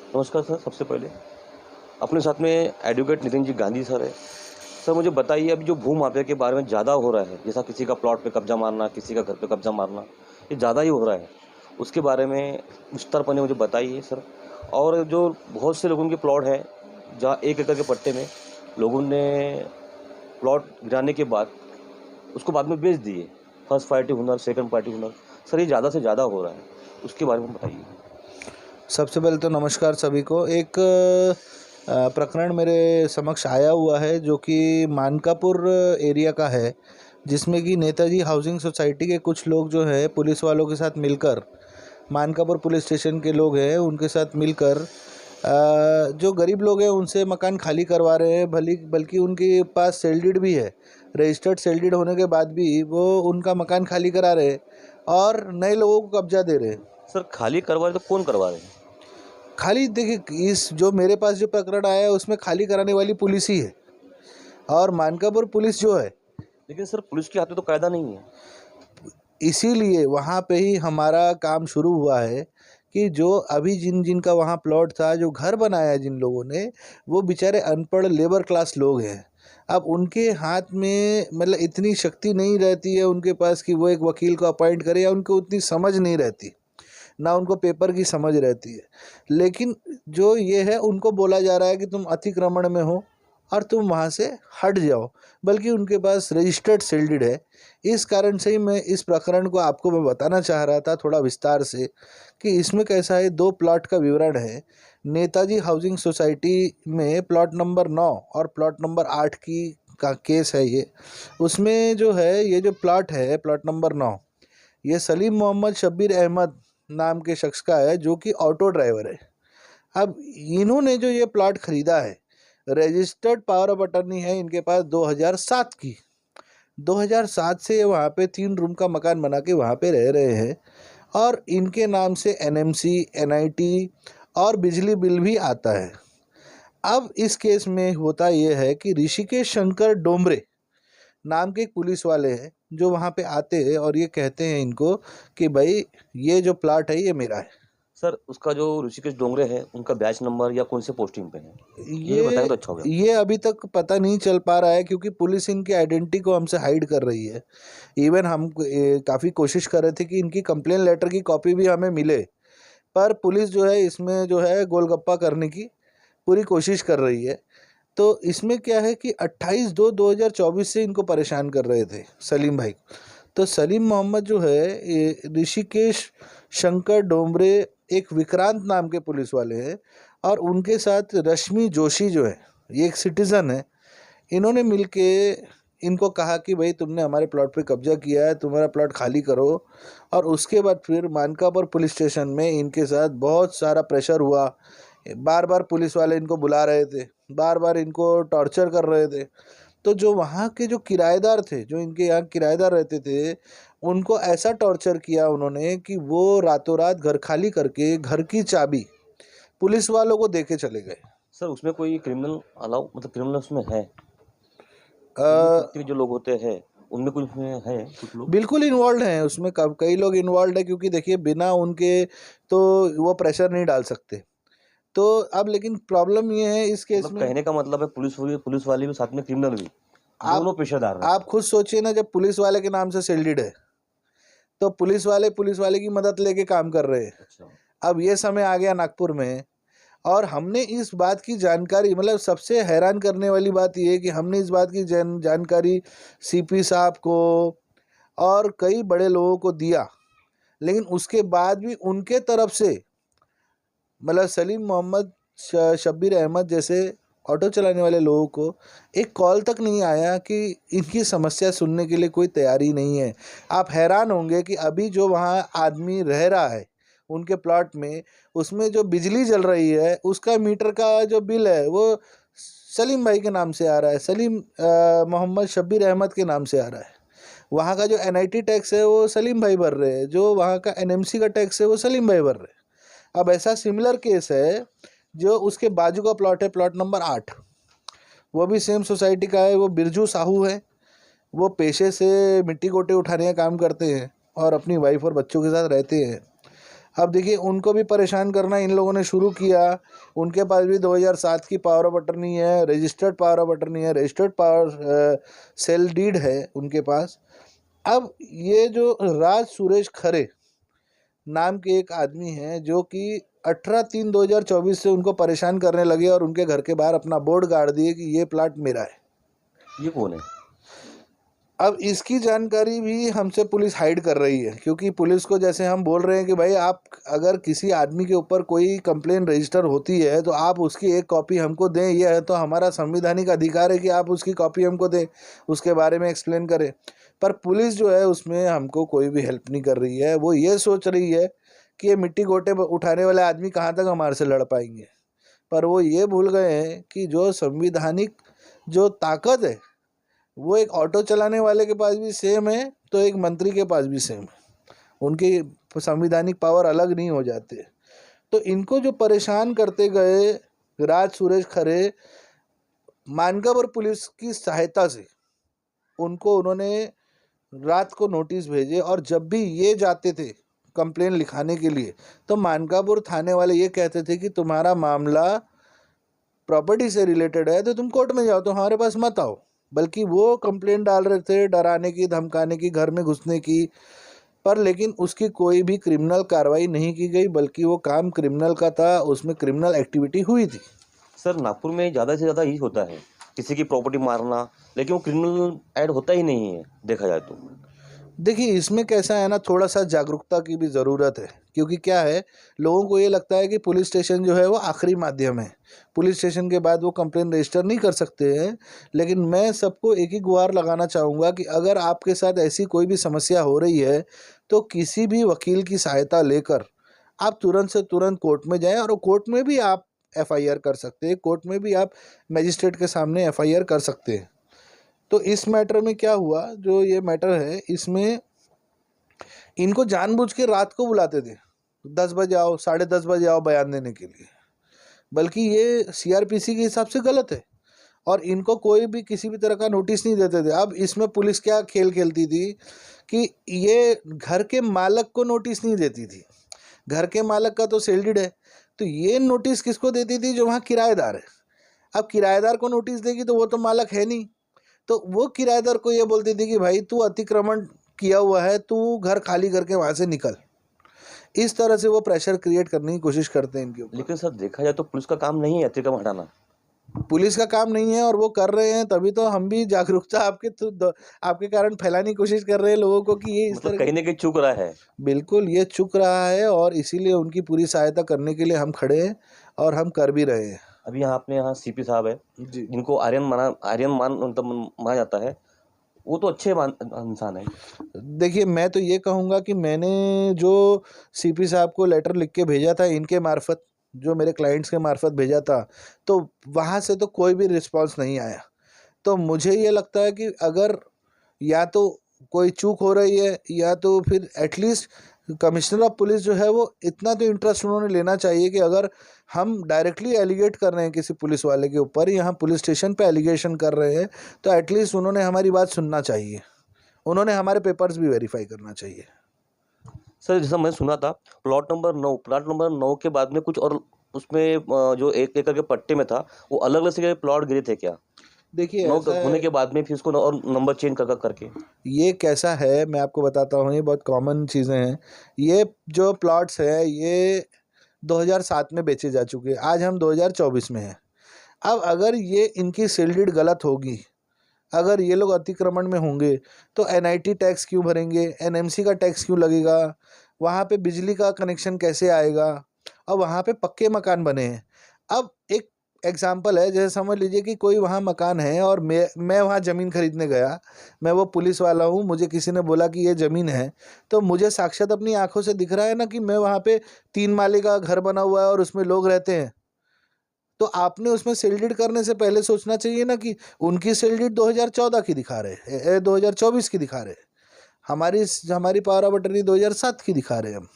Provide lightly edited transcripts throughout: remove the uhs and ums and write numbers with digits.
नमस्कार सर, सबसे पहले अपने साथ में एडवोकेट नितिन जी गांधी सर है। सर मुझे बताइए अभी जो भू माफिया के बारे में ज़्यादा हो रहा है, जैसा किसी का प्लॉट पे कब्जा मारना, किसी का घर पे कब्जा मारना, ये ज़्यादा ही हो रहा है। उसके बारे में विस्तारपणे मुझे बताइए सर। और जो बहुत से लोगों के प्लॉट हैं, जहाँ 1 एकड़ के पट्टे में लोगों ने प्लॉट गिराने के बाद उसको बाद में बेच दिए। फर्स्ट पार्टी हुनर, सेकंड पार्टी हुनर। सर ये ज़्यादा से ज़्यादा हो रहा है, उसके बारे में बताइए। सबसे पहले तो नमस्कार सभी को। एक प्रकरण मेरे समक्ष आया हुआ है जो कि मानकापुर एरिया का है, जिसमें कि नेताजी हाउसिंग सोसाइटी के कुछ लोग जो है पुलिस वालों के साथ मिलकर, मानकापुर पुलिस स्टेशन के लोग हैं उनके साथ मिलकर जो गरीब लोग हैं उनसे मकान खाली करवा रहे हैं। बल्कि उनके पास सेल डीड भी है, रजिस्टर्ड सेल डीड होने के बाद भी वो उनका मकान खाली करा रहे हैं और नए लोगों को कब्जा दे रहे हैं। सर खाली करवा रहे तो कौन करवा रहे हैं? खाली देखिए, इस जो मेरे पास जो प्रकरण आया है उसमें खाली कराने वाली पुलिस ही है और मानकापुर पुलिस जो है, लेकिन सर पुलिस के हाथ में तो कायदा नहीं है। इसीलिए वहाँ पे ही हमारा काम शुरू हुआ है कि जो अभी जिनका वहाँ प्लॉट था, जो घर बनाया जिन लोगों ने, वो बेचारे अनपढ़ लेबर क्लास लोग हैं। अब उनके हाथ में मतलब इतनी शक्ति नहीं रहती है उनके पास कि वो एक वकील को अपॉइंट करे, या उनको उतनी समझ नहीं रहती, ना उनको पेपर की समझ रहती है। लेकिन जो ये है, उनको बोला जा रहा है कि तुम अतिक्रमण में हो और तुम वहाँ से हट जाओ, बल्कि उनके पास रजिस्टर्ड सेल डीड है। इस कारण से ही मैं इस प्रकरण को आपको मैं बताना चाह रहा था थोड़ा विस्तार से कि इसमें कैसा है। 2 प्लॉट का विवरण है। नेताजी हाउसिंग सोसाइटी में प्लॉट नंबर 9 और प्लॉट नंबर 8 की का केस है ये। उसमें जो है, ये जो प्लॉट है प्लॉट नंबर 9, ये सलीम मोहम्मद शब्बीर अहमद नाम के शख्स का है, जो कि ऑटो ड्राइवर है। अब इन्होंने जो ये प्लॉट खरीदा है, रजिस्टर्ड पावर ऑफ अटर्नी है इनके पास 2007 की। 2007 से ये वहाँ पे 3 रूम का मकान बना के वहाँ पे रह रहे हैं और इनके नाम से एनएमसी, एनआईटी और बिजली बिल भी आता है। अब इस केस में होता ये है कि ऋषिकेश शंकर डोमरे नाम के एक पुलिस वाले हैं जो वहाँ पे आते हैं और ये कहते हैं इनको कि भाई ये जो प्लॉट है ये मेरा है। सर उसका जो ऋषिकेश डोंगरे है, उनका बैच नंबर या कौन से पोस्टिंग पे है, ये ये बताएं तो अच्छा होगा। ये अभी तक पता नहीं चल पा रहा है क्योंकि पुलिस इनकी आइडेंटिटी को हमसे हाइड कर रही है। इवन हम काफ़ी कोशिश कर रहे थे कि इनकी कंप्लेन लेटर की कॉपी भी हमें मिले, पर पुलिस जो है इसमें जो है गोलगप्पा करने की पूरी कोशिश कर रही है। तो इसमें क्या है कि 28/2/2024 से इनको परेशान कर रहे थे सलीम भाई। तो सलीम मोहम्मद जो है, ये ऋषिकेश शंकर डोमरे एक विक्रांत नाम के पुलिस वाले हैं और उनके साथ रश्मि जोशी जो है, ये एक सिटीज़न है। इन्होंने मिलके इनको कहा कि भाई तुमने हमारे प्लॉट पे कब्जा किया है, तुम्हारा प्लॉट खाली करो। और उसके बाद फिर मानकापुर पुलिस स्टेशन में इनके साथ बहुत सारा प्रेशर हुआ। बार बार पुलिस वाले इनको बुला रहे थे, बार बार इनको टॉर्चर कर रहे थे। तो जो वहाँ के जो किराएदार थे, जो इनके यहाँ किराएदार रहते थे, उनको ऐसा टॉर्चर किया उन्होंने कि वो रातों रात घर खाली करके घर की चाबी पुलिस वालों को दे के चले गए। सर उसमें कोई क्रिमिनल अलाउ, मतलब क्रिमिनल उसमें है? अ, क्रिमिनल जो लोग होते हैं उनमें कुछ उसमें है, कुछ लोग बिल्कुल इन्वॉल्व हैं उसमें, कई लोग इन्वॉल्व हैं क्योंकि देखिए बिना उनके तो वो प्रेशर नहीं डाल सकते। तो अब लेकिन प्रॉब्लम ये है इस केस मतलब में, कहने का मतलब है पुलिस वाले भी साथ में क्रिमिनल भी, आप दोनों पेशादार हैं। आप खुद सोचिए ना, जब पुलिस वाले के नाम से सेल्डिड है तो पुलिस वाले की मदद लेके काम कर रहे हैं। अच्छा। अब ये समय आ गया नागपुर में और हमने इस बात की जानकारी, मतलब सबसे हैरान करने वाली बात यह है कि हमने इस बात की जानकारी सीपी साहब को और कई बड़े लोगों को दिया, लेकिन उसके बाद भी उनके तरफ से, मतलब सलीम मोहम्मद शब्बीर अहमद जैसे ऑटो चलाने वाले लोगों को एक कॉल तक नहीं आया कि इनकी समस्या सुनने के लिए कोई तैयारी नहीं है। आप हैरान होंगे कि अभी जो वहाँ आदमी रह रहा है उनके प्लॉट में, उसमें जो बिजली जल रही है उसका मीटर का जो बिल है वो सलीम भाई के नाम से आ रहा है, सलीम मोहम्मद शब्बीर अहमद के नाम से आ रहा है। वहाँ का जो एनआईटी टैक्स है वो सलीम भाई भर रहे हैं, जो वहाँ का एनएमसी का टैक्स है वो सलीम भाई भर रहे हैं। अब ऐसा सिमिलर केस है जो उसके बाजू का प्लॉट है, प्लॉट नंबर 8, वो भी सेम सोसाइटी का है। वो बिरजू साहू है, वो पेशे से मिट्टी गोटे उठाने का काम करते हैं और अपनी वाइफ और बच्चों के साथ रहते हैं। अब देखिए उनको भी परेशान करना इन लोगों ने शुरू किया। उनके पास भी 2007 की पावर ऑफ अटर्नी है, रजिस्टर्ड पावर ऑफ अटर्नी है, रजिस्टर्ड पावर सेल डीड है उनके पास। अब ये जो राज सुरेश खरे नाम के एक आदमी हैं जो कि 18/3/2024 से उनको परेशान करने लगे और उनके घर के बाहर अपना बोर्ड गाड़ दिए कि ये प्लाट मेरा है। ये कौन है? अब इसकी जानकारी भी हमसे पुलिस हाइड कर रही है, क्योंकि पुलिस को जैसे हम बोल रहे हैं कि भाई आप अगर किसी आदमी के ऊपर कोई कंप्लेन रजिस्टर होती है तो आप उसकी एक कॉपी हमको दें, यह है तो हमारा संवैधानिक अधिकार है कि आप उसकी कॉपी हमको दें, उसके बारे में एक्सप्लेन करें। पर पुलिस जो है उसमें हमको कोई भी हेल्प नहीं कर रही है। वो ये सोच रही है कि ये मिट्टी गोटे उठाने वाले आदमी कहाँ तक हमारे से लड़ पाएंगे, पर वो ये भूल गए हैं कि जो संवैधानिक जो ताकत है वो एक ऑटो चलाने वाले के पास भी सेम है तो एक मंत्री के पास भी सेम है। उनकी संवैधानिक पावर अलग नहीं हो जाते। तो इनको जो परेशान करते गए राज सुरेश खरे, मानकापुर पुलिस की सहायता से उनको उन्होंने रात को नोटिस भेजे, और जब भी ये जाते थे कंप्लेन लिखाने के लिए तो मानकापुर थाने वाले ये कहते थे कि तुम्हारा मामला प्रॉपर्टी से रिलेटेड है तो तुम कोर्ट में जाओ, तो हमारे पास मत आओ। बल्कि वो कंप्लेंट डाल रहे थे डराने की, धमकाने की, घर में घुसने की, पर लेकिन उसकी कोई भी क्रिमिनल कार्रवाई नहीं की गई, बल्कि वो काम क्रिमिनल का था, उसमें क्रिमिनल एक्टिविटी हुई थी। सर नागपुर में ज़्यादा से ज़्यादा यही होता है, किसी की प्रॉपर्टी मारना, लेकिन वो क्रिमिनल ऐड होता ही नहीं है देखा जाए तो। देखिए इसमें कैसा है ना, थोड़ा सा जागरूकता की भी ज़रूरत है, क्योंकि क्या है, लोगों को ये लगता है कि पुलिस स्टेशन जो है वो आखिरी माध्यम है, पुलिस स्टेशन के बाद वो कंप्लेन रजिस्टर नहीं कर सकते हैं। लेकिन मैं सबको एक ही गुहार लगाना चाहूँगा कि अगर आपके साथ ऐसी कोई भी समस्या हो रही है तो किसी भी वकील की सहायता लेकर आप तुरंत से तुरंत कोर्ट में जाएं, और कोर्ट में भी आप एफआईआर कर सकते हैं, कोर्ट में भी आप मजिस्ट्रेट के सामने एफआईआर कर सकते हैं। तो इस मैटर में क्या हुआ, जो ये मैटर है इसमें इनको जानबूझ के रात को बुलाते थे, 10 बजे आओ, 10:30 बजे आओ बयान देने के लिए, बल्कि ये सीआरपीसी के हिसाब से गलत है, और इनको कोई भी किसी भी तरह का नोटिस नहीं देते थे। अब इसमें पुलिस क्या खेल खेलती थी कि ये घर के मालक को नोटिस नहीं देती थी, घर के मालक का तो सेल डीड है, तो ये नोटिस किसको देती थी, जो वहाँ किराएदार है। अब किराएदार को नोटिस देगी तो वो तो मालक है नहीं, तो वो किराएदार को ये बोलती थी कि भाई तू अतिक्रमण किया हुआ है, तू घर खाली करके वहाँ से निकल। इस तरह से वो प्रेशर क्रिएट करने की कोशिश करते हैं इनके ऊपर। लेकिन सर देखा जाए तो पुलिस का काम नहीं है अतिक्रमण हटाना। पुलिस का काम नहीं है और वो कर रहे हैं, तभी तो हम भी जागरूकता आपके कारण फैलाने की कोशिश कर रहे हैं लोगों को कि ये इस मतलब तरह कहीं ना कहीं चूक रहा है। बिल्कुल ये चुक रहा है, और इसीलिए उनकी पूरी सहायता करने के लिए हम खड़े हैं और हम कर भी रहे हैं। अभी यहाँ अपने यहाँ सीपी साहब है, जी जिनको आर्यन मतलब माना जाता है, वो तो अच्छे इंसान है। देखिए मैं तो ये कहूँगा कि मैंने जो सीपी साहब को लेटर लिख के भेजा था इनके मार्फत, जो मेरे क्लाइंट्स के मार्फत भेजा था, तो वहाँ से तो कोई भी रिस्पांस नहीं आया। तो मुझे ये लगता है कि अगर या तो कोई चूक हो रही है, या तो फिर एटलीस्ट कमिश्नर ऑफ पुलिस जो है वो इतना तो इंटरेस्ट उन्होंने लेना चाहिए कि अगर हम डायरेक्टली एलिगेट कर रहे हैं किसी पुलिस वाले के ऊपर, यहाँ पुलिस स्टेशन पे एलिगेशन कर रहे हैं, तो एटलीस्ट उन्होंने हमारी बात सुनना चाहिए, उन्होंने हमारे पेपर्स भी वेरीफाई करना चाहिए। सर जैसा मैं सुना था प्लॉट नंबर 9 के बाद में कुछ और उसमें जो 1 एकड़ के पट्टे में था वो अलग अलग से प्लॉट गिरे थे क्या? देखिए 9 ऐसा होने है, के बाद में फिर उसको और नंबर चेंज करके। ये कैसा है मैं आपको बताता हूँ, ये बहुत कॉमन चीज़ें हैं। ये जो प्लॉट्स है ये 2007 में बेचे जा चुके हैं, आज हम 2024 में हैं। अब अगर ये इनकी सेल डीड गलत होगी, अगर ये लोग अतिक्रमण में होंगे तो एनआईटी टैक्स क्यों भरेंगे, एनएमसी का टैक्स क्यों लगेगा, वहाँ पे बिजली का कनेक्शन कैसे आएगा, और वहाँ पे पक्के मकान बने हैं। अब एक एग्जाम्पल है, जैसे समझ लीजिए कि कोई वहाँ मकान है और मैं वहाँ ज़मीन खरीदने गया, मैं वो पुलिस वाला हूँ, मुझे किसी ने बोला कि ये ज़मीन है, तो मुझे साक्षात अपनी आंखों से दिख रहा है ना कि मैं वहाँ पे 3 माले का घर बना हुआ है और उसमें लोग रहते हैं। तो आपने उसमें सेल डीड करने से पहले सोचना चाहिए ना कि उनकी सेल डीड 2014 की दिखा रहे, 2024 की दिखा रहे, हमारी पावर ऑफ अटर्नी 2007 की दिखा रहे हम।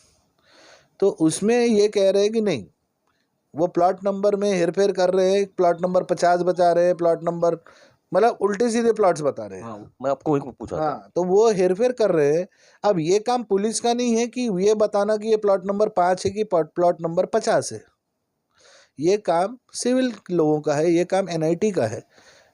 तो उसमें ये कह रहे हैं कि नहीं, वो प्लॉट नंबर में हेरफेर कर रहे हैं, प्लॉट नंबर 50 बता रहे हैं, प्लॉट नंबर मतलब उल्टे सीधे प्लॉट्स बता रहे हैं। हाँ, मैं आपको वही पूछा था। हाँ, तो वो हेरफेर कर रहे हैं। अब ये काम पुलिस का नहीं है कि ये बताना कि ये प्लॉट नंबर 5 है कि प्लॉट नंबर 50 है। ये काम सिविल लोगों का है, ये काम एनआईटी का है,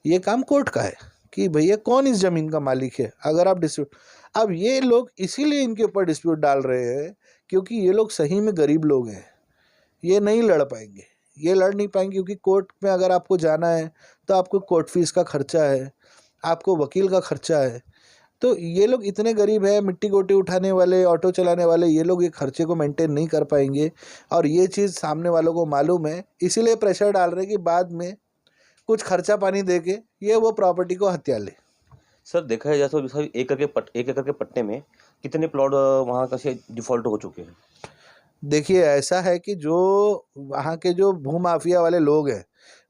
ये काम कोर्ट का है कि भैया कौन इस ज़मीन का मालिक है। अगर आप डिस्प्यूट, अब ये लोग इसीलिए इनके ऊपर डिस्प्यूट डाल रहे हैं क्योंकि ये लोग सही में गरीब लोग हैं। ये नहीं लड़ पाएंगे, ये लड़ नहीं पाएंगे क्योंकि कोर्ट में अगर आपको जाना है तो आपको कोर्ट फीस का खर्चा है, आपको वकील का खर्चा है। तो ये लोग इतने गरीब हैं, मिट्टी गोटी उठाने वाले, ऑटो चलाने वाले, ये लोग ये खर्चे को मेंटेन नहीं कर पाएंगे और ये चीज़ सामने वालों को मालूम है, इसीलिए प्रेशर डाल रहे हैं कि बाद में कुछ खर्चा पानी दे के ये वो प्रॉपर्टी को हत्या ले। सर देखा है जैसे जैसे 1 एकड़ के पट्टे में कितने प्लॉट वहाँ का से डिफ़ॉल्ट हो चुके हैं? देखिए ऐसा है कि जो वहाँ के जो भूमाफिया वाले लोग हैं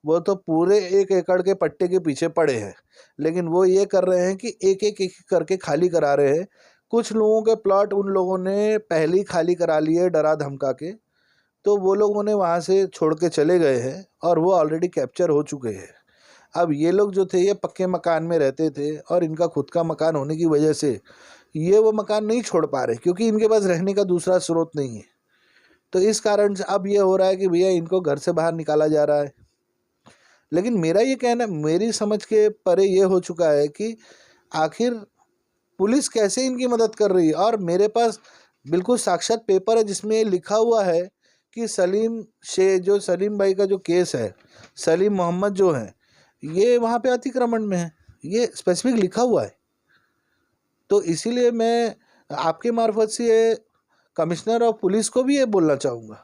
वो तो पूरे 1 एकड़ के पट्टे के पीछे पड़े हैं, लेकिन वो ये कर रहे हैं कि एक करके खाली करा रहे हैं। कुछ लोगों के प्लॉट उन लोगों ने पहले ही खाली करा लिए डरा धमका के, तो वो लोगों ने वहाँ से छोड़ के चले गए हैं और वो ऑलरेडी कैप्चर हो चुके हैं। अब ये लोग जो थे ये पक्के मकान में रहते थे और इनका खुद का मकान होने की वजह से ये वो मकान नहीं छोड़ पा रहे क्योंकि इनके पास रहने का दूसरा स्रोत नहीं है। तो इस कारण से अब ये हो रहा है कि भैया इनको घर से बाहर निकाला जा रहा है। लेकिन मेरा ये कहना, मेरी समझ के परे ये हो चुका है कि आखिर पुलिस कैसे इनकी मदद कर रही है। और मेरे पास बिल्कुल साक्षात पेपर है जिसमें ये लिखा हुआ है कि जो सलीम भाई का जो केस है, सलीम मोहम्मद जो है, ये वहाँ पे अतिक्रमण में है, ये स्पेसिफिक लिखा हुआ है। तो इसीलिए मैं आपके मार्फत से कमिश्नर ऑफ पुलिस को भी ये बोलना चाहूँगा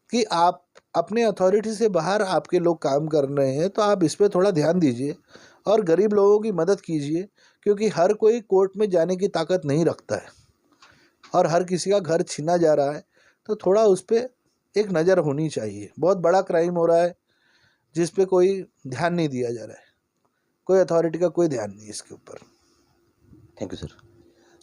कि आप अपने अथॉरिटी से बाहर आपके लोग काम कर रहे हैं तो आप इस पर थोड़ा ध्यान दीजिए और गरीब लोगों की मदद कीजिए, क्योंकि हर कोई कोर्ट में जाने की ताकत नहीं रखता है और हर किसी का घर छीना जा रहा है। तो थोड़ा उस पर एक नज़र होनी चाहिए। बहुत बड़ा क्राइम हो रहा है जिस पे कोई ध्यान नहीं दिया जा रहा है, कोई अथॉरिटी का कोई ध्यान नहीं इसके ऊपर। Thank you sir.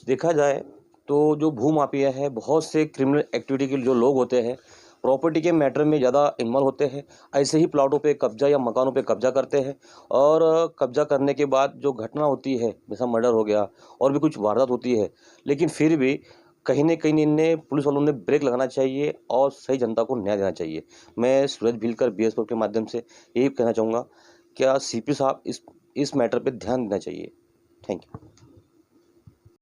देखा जाए तो जो भूमाफिया है, बहुत से क्रिमिनल एक्टिविटी के जो लोग होते हैं, प्रॉपर्टी के मैटर में ज़्यादा इन्वॉल्व होते हैं। ऐसे ही प्लॉटों पे कब्जा या मकानों पे कब्जा करते हैं और कब्जा करने के बाद जो घटना होती है, जैसा मर्डर हो गया और भी कुछ वारदात होती है, लेकिन फिर भी कहीं न कहीं इन्हें पुलिस वालों ने ब्रेक लगाना चाहिए और सही जनता को न्याय देना चाहिए। मैं सूरज भीलकर BS के माध्यम से यही कहना चाहूँगा, क्या CP साहब इस मैटर पे ध्यान देना चाहिए। Thank you.